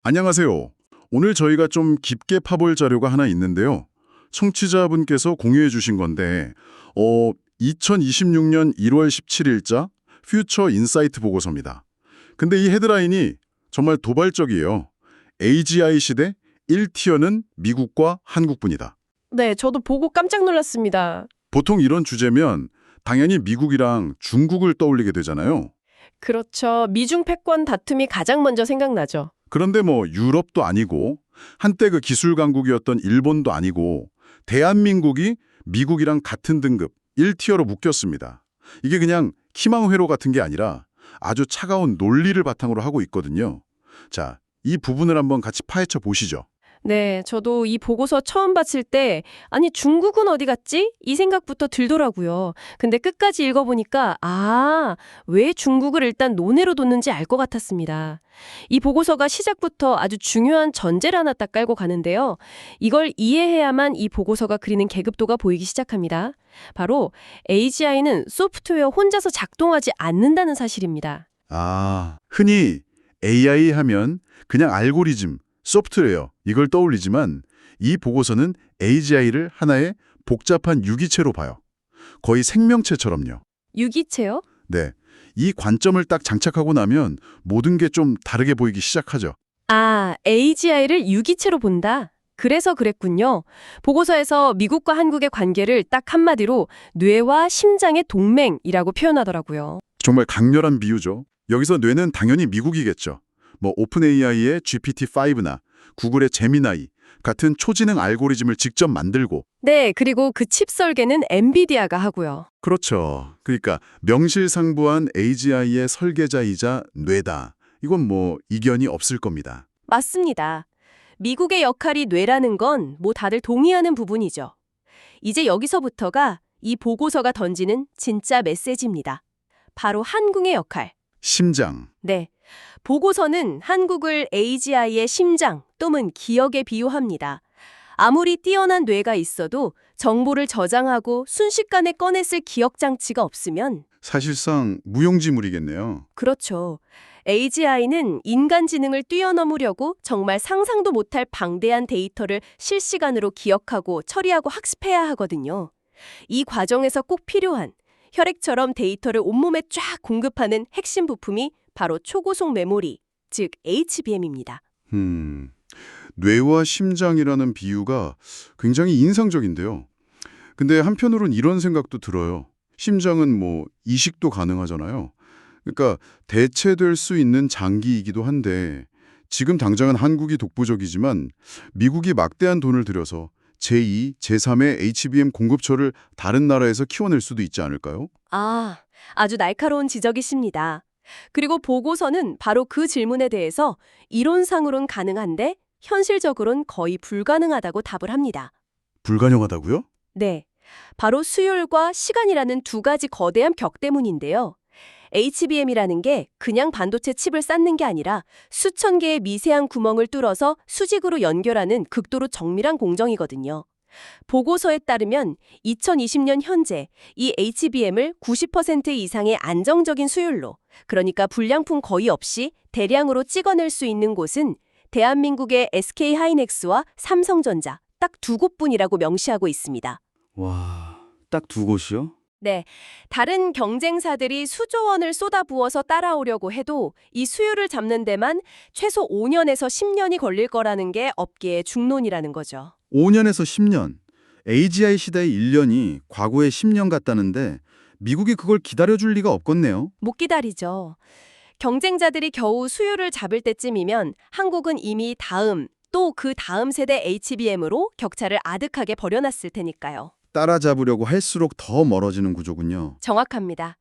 안녕하세요. 오늘 저희가 좀 깊게 파볼 자료가 하나 있는데요. 청취자분께서 공유해 주신 건데, 2026년 1월 17일자 퓨처 인사이트 보고서입니다. 근데 이 헤드라인이 정말 도발적이에요. AGI 시대 1티어는 미국과 한국뿐이다. 네, 저도 보고 깜짝 놀랐습니다. 보통 이런 주제면 당연히 미국이랑 중국을 떠올리게 되잖아요. 그렇죠. 미중 패권 다툼이 가장 먼저 생각나죠. 그런데 뭐 유럽도 아니고 한때 그 기술 강국이었던 일본도 아니고 대한민국이 미국이랑 같은 등급 1티어로 묶였습니다. 이게 그냥 희망회로 같은 게 아니라 아주 차가운 논리를 바탕으로 하고 있거든요. 자, 이 부분을 한번 같이 파헤쳐 보시죠. 네, 저도 이 보고서 처음 봤을 때 아니 중국은 어디 갔지? 이 생각부터 들더라고요. 근데 끝까지 읽어보니까 왜 중국을 일단 논외로 뒀는지 알 것 같았습니다. 이 보고서가 시작부터 아주 중요한 전제를 하나 딱 깔고 가는데요. 이걸 이해해야만 이 보고서가 그리는 계급도가 보이기 시작합니다. 바로 AGI는 소프트웨어 혼자서 작동하지 않는다는 사실입니다. 흔히 AI 하면 그냥 알고리즘, 소프트웨어 이걸 떠올리지만 이 보고서는 AGI를 하나의 복잡한 유기체로 봐요. 거의 생명체처럼요. 유기체요? 네, 이 관점을 딱 장착하고 나면 모든 게 좀 다르게 보이기 시작하죠. AGI를 유기체로 본다. 그래서 그랬군요. 보고서에서 미국과 한국의 관계를 딱 한마디로 뇌와 심장의 동맹이라고 표현하더라고요. 정말 강렬한 비유죠. 여기서 뇌는 당연히 미국이겠죠. 뭐 오픈 AI의 GPT-5나 구글의 제미나이 같은 초지능 알고리즘을 직접 만들고 네, 그리고 그 칩 설계는 엔비디아가 하고요. 그렇죠. 그러니까 명실상부한 AGI의 설계자이자 뇌다. 이건 뭐 이견이 없을 겁니다. 맞습니다. 미국의 역할이 뇌라는 건 뭐 다들 동의하는 부분이죠. 이제 여기서부터가 이 보고서가 던지는 진짜 메시지입니다. 바로 한국의 역할. 심장. 네. 보고서는 한국을 AGI의 심장 또는 기억에 비유합니다. 아무리 뛰어난 뇌가 있어도 정보를 저장하고 순식간에 꺼냈을 기억 장치가 없으면 사실상 무용지물이겠네요. 그렇죠. AGI는 인간 지능을 뛰어넘으려고 정말 상상도 못할 방대한 데이터를 실시간으로 기억하고 처리하고 학습해야 하거든요. 이 과정에서 꼭 필요한 혈액처럼 데이터를 온몸에 쫙 공급하는 핵심 부품이 바로 초고속 메모리, 즉 HBM입니다. 뇌와 심장이라는 비유가 굉장히 인상적인데요. 근데 한편으론 이런 생각도 들어요. 심장은 뭐 이식도 가능하잖아요. 그러니까 대체될 수 있는 장기이기도 한데 지금 당장은 한국이 독보적이지만 미국이 막대한 돈을 들여서 제2, 제3의 HBM 공급처를 다른 나라에서 키워낼 수도 있지 않을까요? 아주 날카로운 지적이십니다. 그리고 보고서는 바로 그 질문에 대해서 이론상으론 가능한데 현실적으로는 거의 불가능하다고 답을 합니다. 불가능하다고요? 네, 바로 수율과 시간이라는 두 가지 거대한 벽 때문인데요. HBM이라는 게 그냥 반도체 칩을 쌓는 게 아니라 수천 개의 미세한 구멍을 뚫어서 수직으로 연결하는 극도로 정밀한 공정이거든요. 보고서에 따르면 2020년 현재 이 HBM을 90% 이상의 안정적인 수율로, 그러니까 불량품 거의 없이 대량으로 찍어낼 수 있는 곳은 대한민국의 SK하이닉스와 삼성전자 딱 두 곳뿐이라고 명시하고 있습니다. 와, 딱 두 곳이요? 네, 다른 경쟁사들이 수조 원을 쏟아부어서 따라오려고 해도 이 수율을 잡는 데만 최소 5년에서 10년이 걸릴 거라는 게 업계의 중론이라는 거죠. 5년에서 10년. AGI 시대의 1년이 과거의 10년 같다는데 미국이 그걸 기다려줄 리가 없겠네요. 못 기다리죠. 경쟁자들이 겨우 수율을 잡을 때쯤이면 한국은 이미 또 그 다음 세대 HBM으로 격차를 아득하게 벌여놨을 테니까요. 따라잡으려고 할수록 더 멀어지는 구조군요. 정확합니다.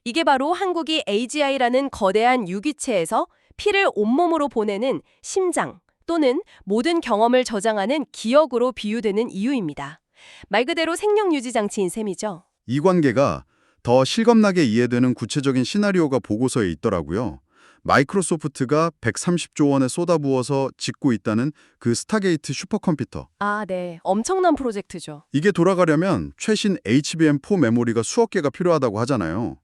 이게 바로 한국이 AGI라는 거대한 유기체에서 피를 온몸으로 보내는 심장 또는 모든 경험을 저장하는 기억으로 비유되는 이유입니다. 말 그대로 생명 유지 장치인 셈이죠. 이 관계가 더 실감나게 이해되는 구체적인 시나리오가 보고서에 있더라고요. 마이크로소프트가 130조 원에 쏟아부어서 짓고 있다는 그 스타게이트 슈퍼컴퓨터. 네. 엄청난 프로젝트죠. 이게 돌아가려면 최신 HBM4 메모리가 수억 개가 필요하다고 하잖아요.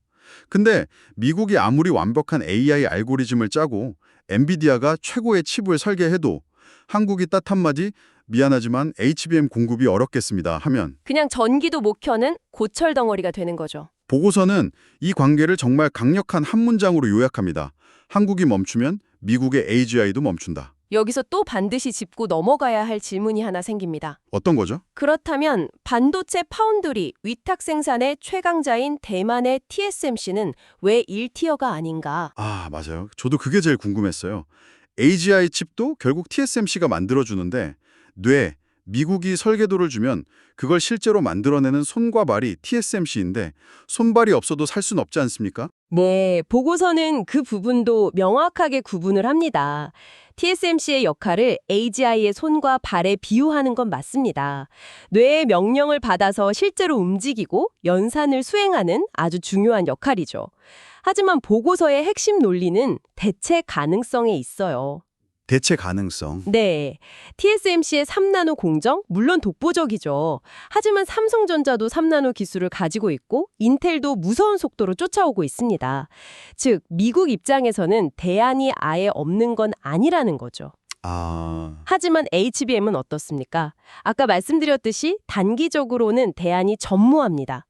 근데 미국이 아무리 완벽한 AI 알고리즘을 짜고 엔비디아가 최고의 칩을 설계해도 한국이 딱 한마디 미안하지만 HBM 공급이 어렵겠습니다 하면 그냥 전기도 못 켜는 고철 덩어리가 되는 거죠. 보고서는 이 관계를 정말 강력한 한 문장으로 요약합니다. 한국이 멈추면 미국의 AGI도 멈춘다. 여기서 또 반드시 짚고 넘어가야 할 질문이 하나 생깁니다. 어떤 거죠? 그렇다면 반도체 파운드리 위탁 생산의 최강자인 대만의 TSMC는 왜 1티어가 아닌가? 아, 맞아요. 저도 그게 제일 궁금했어요. AGI 칩도 결국 TSMC가 만들어주는데 미국이 설계도를 주면 그걸 실제로 만들어내는 손과 발이 TSMC인데 손발이 없어도 살 수는 없지 않습니까? 네, 보고서는 그 부분도 명확하게 구분을 합니다. TSMC의 역할을 AGI의 손과 발에 비유하는 건 맞습니다. 뇌의 명령을 받아서 실제로 움직이고 연산을 수행하는 아주 중요한 역할이죠. 하지만 보고서의 핵심 논리는 대체 가능성에 있어요. 대체 가능성. 네, TSMC의 3나노 공정, 물론 독보적이죠. 하지만 삼성전자도 3나노 기술을 가지고 있고 인텔도 무서운 속도로 쫓아오고 있습니다. 즉, 미국 입장에서는 대안이 아예 없는 건 아니라는 거죠. 하지만 HBM은 어떻습니까? 아까 말씀드렸듯이 단기적으로는 대안이 전무합니다.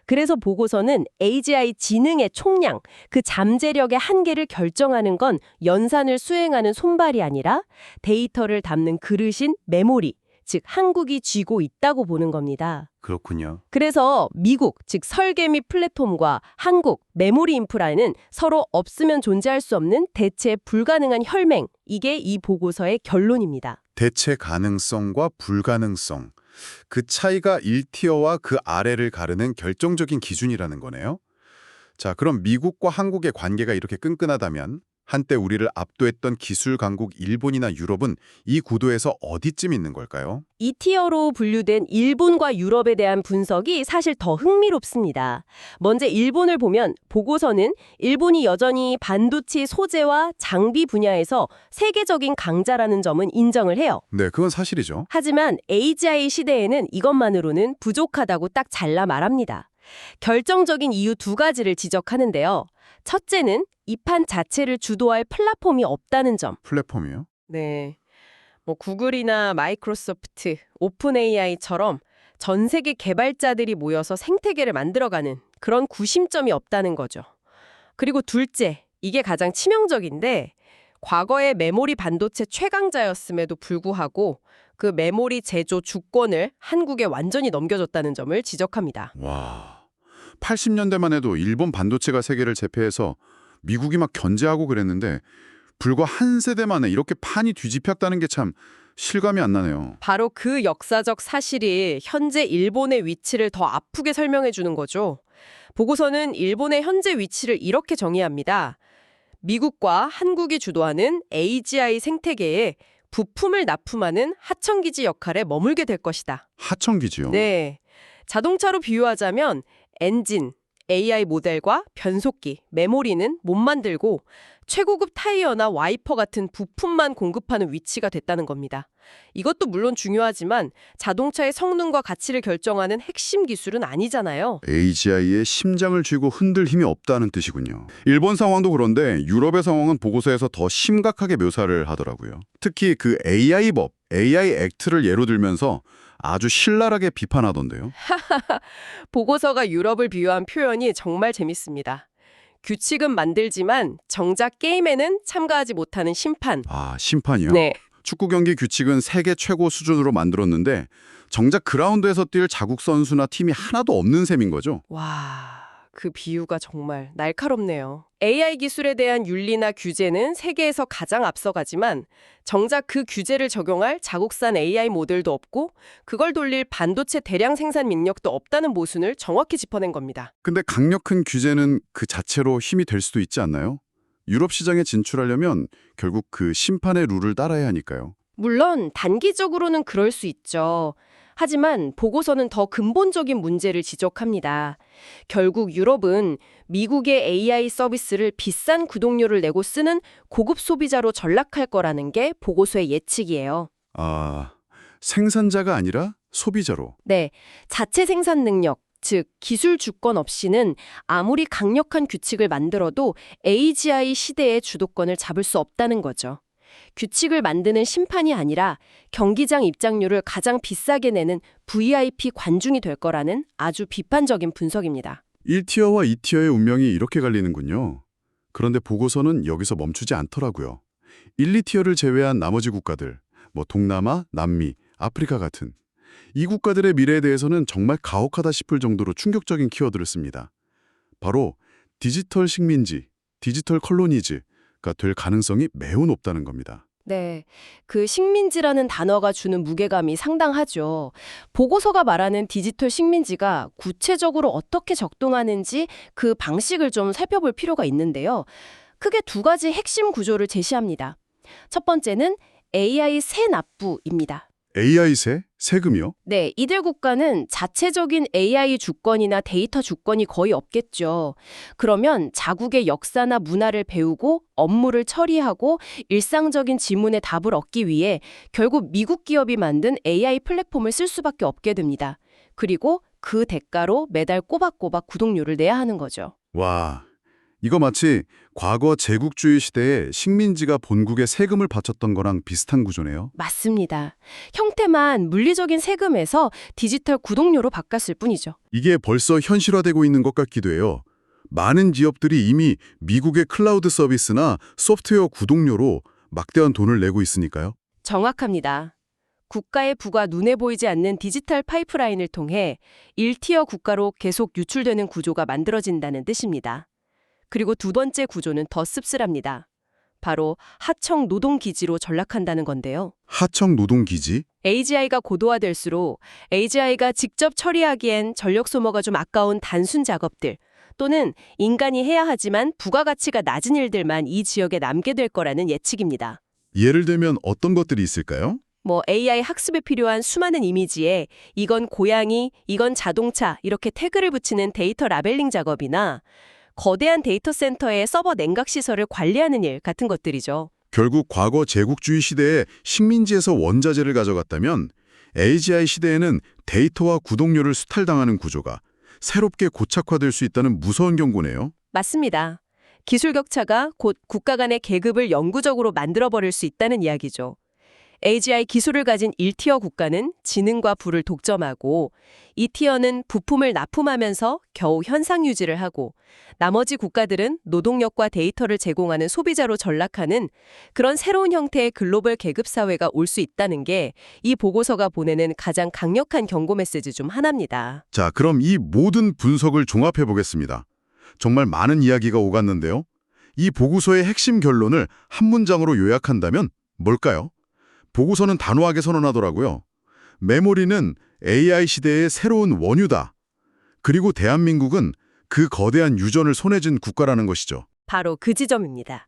그래서 보고서는 AGI 지능의 총량, 그 잠재력의 한계를 결정하는 건 연산을 수행하는 손발이 아니라 데이터를 담는 그릇인 메모리, 즉 한국이 쥐고 있다고 보는 겁니다. 그렇군요. 그래서 미국, 즉 설계 및 플랫폼과 한국, 메모리 인프라는 서로 없으면 존재할 수 없는 대체 불가능한 혈맹, 이게 이 보고서의 결론입니다. 대체 가능성과 불가능성. 그 차이가 1티어와 그 아래를 가르는 결정적인 기준이라는 거네요. 자, 그럼 미국과 한국의 관계가 이렇게 끈끈하다면 한때 우리를 압도했던 기술 강국 일본이나 유럽은 이 구도에서 어디쯤 있는 걸까요? 2티어로 분류된 일본과 유럽에 대한 분석이 사실 더 흥미롭습니다. 먼저 일본을 보면 보고서는 일본이 여전히 반도체 소재와 장비 분야에서 세계적인 강자라는 점은 인정을 해요. 네, 그건 사실이죠. 하지만 AGI 시대에는 이것만으로는 부족하다고 딱 잘라 말합니다. 결정적인 이유 두 가지를 지적하는데요. 첫째는 이 판 자체를 주도할 플랫폼이 없다는 점. 플랫폼이요? 네. 구글이나 마이크로소프트, 오픈 AI처럼 전 세계 개발자들이 모여서 생태계를 만들어가는 그런 구심점이 없다는 거죠. 그리고 둘째, 이게 가장 치명적인데 과거의 메모리 반도체 최강자였음에도 불구하고 그 메모리 제조 주권을 한국에 완전히 넘겨줬다는 점을 지적합니다. 와, 80년대만 해도 일본 반도체가 세계를 제패해서 미국이 막 견제하고 그랬는데 불과 한 세대 만에 이렇게 판이 뒤집혔다는 게 참 실감이 안 나네요. 바로 그 역사적 사실이 현재 일본의 위치를 더 아프게 설명해 주는 거죠. 보고서는 일본의 현재 위치를 이렇게 정의합니다. 미국과 한국이 주도하는 AGI 생태계에 부품을 납품하는 하청기지 역할에 머물게 될 것이다. 하청기지요. 네. 자동차로 비유하자면 엔진, AI 모델과 변속기, 메모리는 못 만들고 최고급 타이어나 와이퍼 같은 부품만 공급하는 위치가 됐다는 겁니다. 이것도 물론 중요하지만 자동차의 성능과 가치를 결정하는 핵심 기술은 아니잖아요. AGI의 심장을 쥐고 흔들 힘이 없다는 뜻이군요. 일본 상황도 그런데 유럽의 상황은 보고서에서 더 심각하게 묘사를 하더라고요. 특히 그 AI법, AI 액트를 예로 들면서 아주 신랄하게 비판하던데요. 보고서가 유럽을 비유한 표현이 정말 재밌습니다. 규칙은 만들지만 정작 게임에는 참가하지 못하는 심판. 아, 심판이요? 네. 축구 경기 규칙은 세계 최고 수준으로 만들었는데 정작 그라운드에서 뛸 자국 선수나 팀이 하나도 없는 셈인 거죠. 와, 그 비유가 정말 날카롭네요. AI 기술에 대한 윤리나 규제는 세계에서 가장 앞서가지만 정작 그 규제를 적용할 자국산 AI 모델도 없고 그걸 돌릴 반도체 대량 생산 능력도 없다는 모순을 정확히 짚어낸 겁니다. 근데 강력한 규제는 그 자체로 힘이 될 수도 있지 않나요? 유럽 시장에 진출하려면 결국 그 심판의 룰을 따라야 하니까요. 물론 단기적으로는 그럴 수 있죠. 하지만 보고서는 더 근본적인 문제를 지적합니다. 결국 유럽은 미국의 AI 서비스를 비싼 구독료를 내고 쓰는 고급 소비자로 전락할 거라는 게 보고서의 예측이에요. 아, 생산자가 아니라 소비자로. 네, 자체 생산 능력, 즉, 기술 주권 없이는 아무리 강력한 규칙을 만들어도 AGI 시대의 주도권을 잡을 수 없다는 거죠. 규칙을 만드는 심판이 아니라 경기장 입장료를 가장 비싸게 내는 VIP 관중이 될 거라는 아주 비판적인 분석입니다. 1티어와 2티어의 운명이 이렇게 갈리는군요. 그런데 보고서는 여기서 멈추지 않더라고요. 1, 2티어를 제외한 나머지 국가들, 뭐 동남아, 남미, 아프리카 같은 이 국가들의 미래에 대해서는 정말 가혹하다 싶을 정도로 충격적인 키워드를 씁니다. 바로 디지털 식민지, 디지털 컬로니즈가 될 가능성이 매우 높다는 겁니다. 네, 그 식민지라는 단어가 주는 무게감이 상당하죠. 보고서가 말하는 디지털 식민지가 구체적으로 어떻게 적동하는지 그 방식을 좀 살펴볼 필요가 있는데요. 크게 두 가지 핵심 구조를 제시합니다. 첫 번째는 AI 세 납부입니다. AI세? 세금이요? 네, 이들 국가는 자체적인 AI 주권이나 데이터 주권이 거의 없겠죠. 그러면 자국의 역사나 문화를 배우고 업무를 처리하고 일상적인 질문에 답을 얻기 위해 결국 미국 기업이 만든 AI 플랫폼을 쓸 수밖에 없게 됩니다. 그리고 그 대가로 매달 꼬박꼬박 구독료를 내야 하는 거죠. 와, 이거 마치 과거 제국주의 시대에 식민지가 본국에 세금을 바쳤던 거랑 비슷한 구조네요. 맞습니다. 형태만 물리적인 세금에서 디지털 구독료로 바꿨을 뿐이죠. 이게 벌써 현실화되고 있는 것 같기도 해요. 많은 기업들이 이미 미국의 클라우드 서비스나 소프트웨어 구독료로 막대한 돈을 내고 있으니까요. 정확합니다. 국가의 부가 눈에 보이지 않는 디지털 파이프라인을 통해 1티어 국가로 계속 유출되는 구조가 만들어진다는 뜻입니다. 그리고 두 번째 구조는 더 씁쓸합니다. 바로 하청 노동기지로 전락한다는 건데요. 하청 노동기지? AGI가 고도화될수록 AGI가 직접 처리하기엔 전력 소모가 좀 아까운 단순 작업들 또는 인간이 해야 하지만 부가가치가 낮은 일들만 이 지역에 남게 될 거라는 예측입니다. 예를 들면 어떤 것들이 있을까요? AI 학습에 필요한 수많은 이미지에 이건 고양이, 이건 자동차 이렇게 태그를 붙이는 데이터 라벨링 작업이나 거대한 데이터 센터의 서버 냉각 시설을 관리하는 일 같은 것들이죠. 결국 과거 제국주의 시대에 식민지에서 원자재를 가져갔다면 AGI 시대에는 데이터와 구독료를 수탈당하는 구조가 새롭게 고착화될 수 있다는 무서운 경고네요. 맞습니다. 기술 격차가 곧 국가 간의 계급을 영구적으로 만들어버릴 수 있다는 이야기죠. AGI 기술을 가진 1티어 국가는 지능과 부를 독점하고 2티어는 부품을 납품하면서 겨우 현상 유지를 하고 나머지 국가들은 노동력과 데이터를 제공하는 소비자로 전락하는 그런 새로운 형태의 글로벌 계급 사회가 올 수 있다는 게 이 보고서가 보내는 가장 강력한 경고 메시지 중 하나입니다. 자, 그럼 이 모든 분석을 종합해 보겠습니다. 정말 많은 이야기가 오갔는데요. 이 보고서의 핵심 결론을 한 문장으로 요약한다면 뭘까요? 보고서는 단호하게 선언하더라고요. 메모리는 AI 시대의 새로운 원유다. 그리고 대한민국은 그 거대한 유전을 손에 쥔 국가라는 것이죠. 바로 그 지점입니다.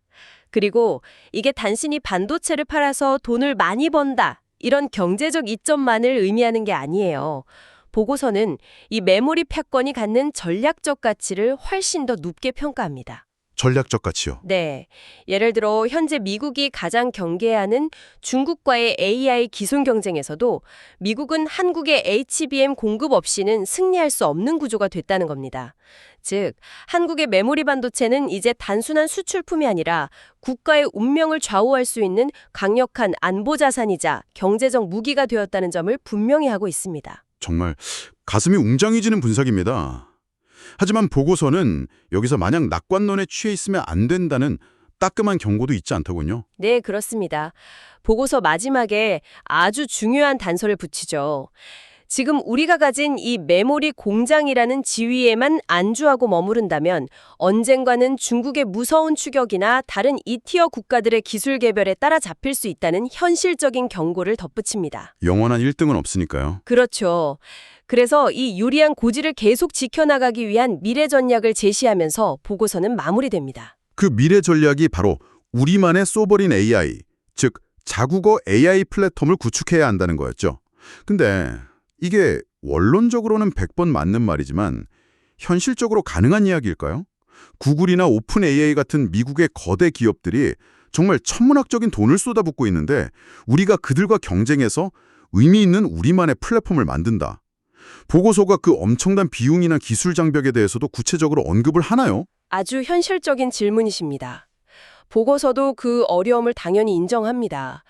그리고 이게 단순히 반도체를 팔아서 돈을 많이 번다. 이런 경제적 이점만을 의미하는 게 아니에요. 보고서는 이 메모리 패권이 갖는 전략적 가치를 훨씬 더 높게 평가합니다. 전략적 가치요. 네. 예를 들어 현재 미국이 가장 경계하는 중국과의 AI 기술 경쟁에서도 미국은 한국의 HBM 공급 없이는 승리할 수 없는 구조가 됐다는 겁니다. 즉, 한국의 메모리 반도체는 이제 단순한 수출품이 아니라 국가의 운명을 좌우할 수 있는 강력한 안보 자산이자 경제적 무기가 되었다는 점을 분명히 하고 있습니다. 정말 가슴이 웅장해지는 분석입니다. 하지만 보고서는 여기서 마냥 낙관론에 취해 있으면 안 된다는 따끔한 경고도 있지 않더군요. 네, 그렇습니다. 보고서 마지막에 아주 중요한 단서를 붙이죠. 지금 우리가 가진 이 메모리 공장이라는 지위에만 안주하고 머무른다면 언젠가는 중국의 무서운 추격이나 다른 2티어 국가들의 기술 개별에 따라잡힐 수 있다는 현실적인 경고를 덧붙입니다. 영원한 1등은 없으니까요. 그렇죠. 그래서 이 유리한 고지를 계속 지켜나가기 위한 미래 전략을 제시하면서 보고서는 마무리됩니다. 그 미래 전략이 바로 우리만의 소버린 AI, 즉 자국어 AI 플랫폼을 구축해야 한다는 거였죠. 근데 이게 원론적으로는 100번 맞는 말이지만 현실적으로 가능한 이야기일까요? 구글이나 오픈 AI 같은 미국의 거대 기업들이 정말 천문학적인 돈을 쏟아붓고 있는데 우리가 그들과 경쟁해서 의미 있는 우리만의 플랫폼을 만든다. 보고서가 그 엄청난 비용이나 기술 장벽에 대해서도 구체적으로 언급을 하나요? 아주 현실적인 질문이십니다. 보고서도 그 어려움을 당연히 인정합니다.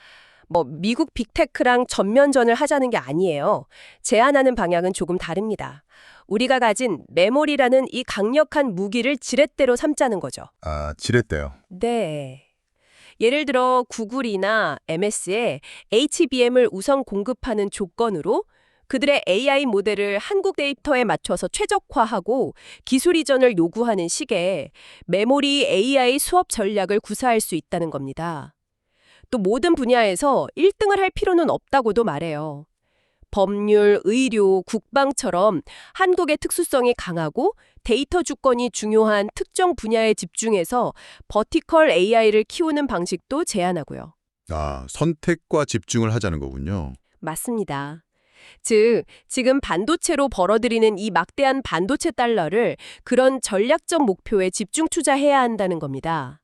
미국 빅테크랑 전면전을 하자는 게 아니에요. 제안하는 방향은 조금 다릅니다. 우리가 가진 메모리라는 이 강력한 무기를 지렛대로 삼자는 거죠. 아, 지렛대요. 네. 예를 들어 구글이나 MS에 HBM을 우선 공급하는 조건으로 그들의 AI 모델을 한국 데이터에 맞춰서 최적화하고 기술 이전을 요구하는 식의 메모리 AI 수업 전략을 구사할 수 있다는 겁니다. 또 모든 분야에서 1등을 할 필요는 없다고도 말해요. 법률, 의료, 국방처럼 한국의 특수성이 강하고 데이터 주권이 중요한 특정 분야에 집중해서 버티컬 AI를 키우는 방식도 제안하고요. 아, 선택과 집중을 하자는 거군요. 맞습니다. 즉, 지금 반도체로 벌어들이는 이 막대한 반도체 달러를 그런 전략적 목표에 집중 투자해야 한다는 겁니다.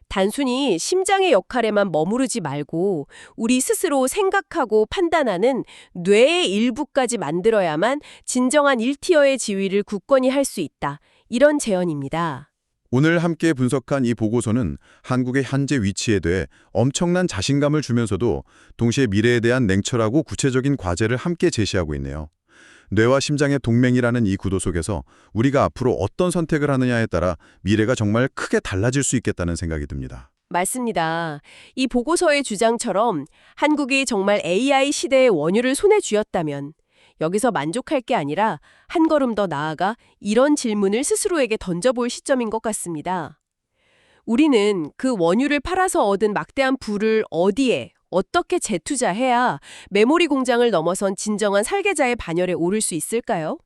단순히 심장의 역할에만 머무르지 말고 우리 스스로 생각하고 판단하는 뇌의 일부까지 만들어야만 진정한 1티어의 지위를 굳건히 할 수 있다. 이런 제언입니다. 오늘 함께 분석한 이 보고서는 한국의 현재 위치에 대해 엄청난 자신감을 주면서도 동시에 미래에 대한 냉철하고 구체적인 과제를 함께 제시하고 있네요. 뇌와 심장의 동맹이라는 이 구도 속에서 우리가 앞으로 어떤 선택을 하느냐에 따라 미래가 정말 크게 달라질 수 있겠다는 생각이 듭니다. 맞습니다. 이 보고서의 주장처럼 한국이 정말 AI 시대의 원유를 손에 쥐었다면 여기서 만족할 게 아니라 한 걸음 더 나아가 이런 질문을 스스로에게 던져볼 시점인 것 같습니다. 우리는 그 원유를 팔아서 얻은 막대한 부를 어디에, 어떻게 재투자해야 메모리 공장을 넘어선 진정한 설계자의 반열에 오를 수 있을까요?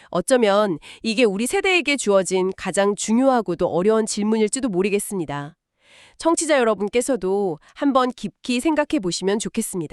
어쩌면 이게 우리 세대에게 주어진 가장 중요하고도 어려운 질문일지도 모르겠습니다. 청취자 여러분께서도 한번 깊이 생각해 보시면 좋겠습니다.